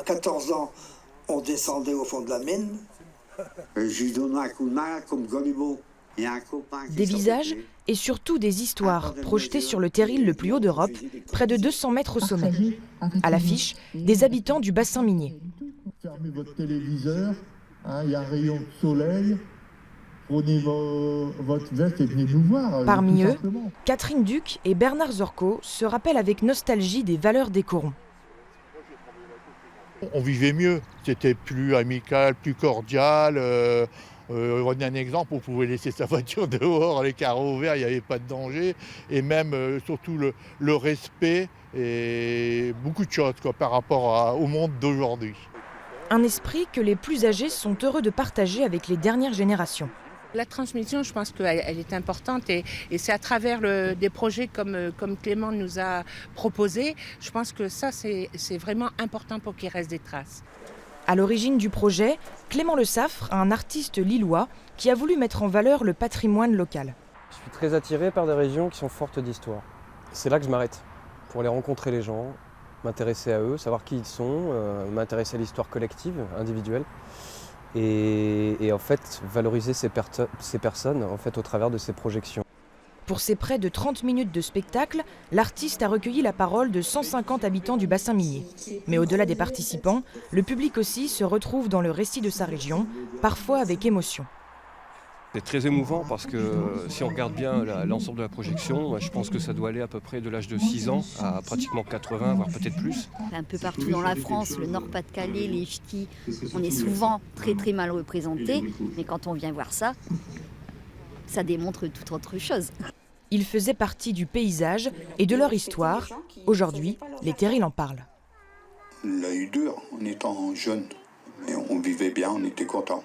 14 ans, on descendait au fond de la mine. Des visages et surtout des histoires projetées sur le terril le plus haut d'Europe, près de 200 mètres au sommet. À l'affiche, des habitants du bassin minier. Fermez votre téléviseur, il y a un rayon de soleil. Prenez votre veste et venez nous voir. Parmi eux, Catherine Duc et Bernard Zorco se rappellent avec nostalgie des valeurs des corons. On vivait mieux, c'était plus amical, plus cordial. On a un exemple, on pouvait laisser sa voiture dehors, les carreaux ouverts, il n'y avait pas de danger. Et même, surtout, le respect et beaucoup de choses par rapport au monde d'aujourd'hui. Un esprit que les plus âgés sont heureux de partager avec les dernières générations. La transmission, je pense qu'elle est importante et c'est à travers des projets comme Clément nous a proposé. Je pense que ça, c'est vraiment important pour qu'il reste des traces. À l'origine du projet, Clément Le Saffre, un artiste lillois qui a voulu mettre en valeur le patrimoine local. Je suis très attiré par des régions qui sont fortes d'histoire. C'est là que je m'arrête, pour aller rencontrer les gens, m'intéresser à eux, savoir qui ils sont, m'intéresser à l'histoire collective, individuelle. Et en fait, valoriser ces personnes en fait, au travers de ces projections. Pour ces près de 30 minutes de spectacle, l'artiste a recueilli la parole de 150 habitants du bassin minier. Mais au-delà des participants, le public aussi se retrouve dans le récit de sa région, parfois avec émotion. C'est très émouvant parce que si on regarde bien l'ensemble de la projection, je pense que ça doit aller à peu près de l'âge de 6 ans à pratiquement 80, voire peut-être plus. Un peu partout dans la France, le Nord-Pas-de-Calais, les Ch'tis, on est souvent très mal représentés. Mais quand on vient voir ça, ça démontre toute autre chose. Ils faisaient partie du paysage et de leur histoire. Aujourd'hui, les terrils en parlent. On l'a eu dur en étant jeune, mais on vivait bien, on était contents.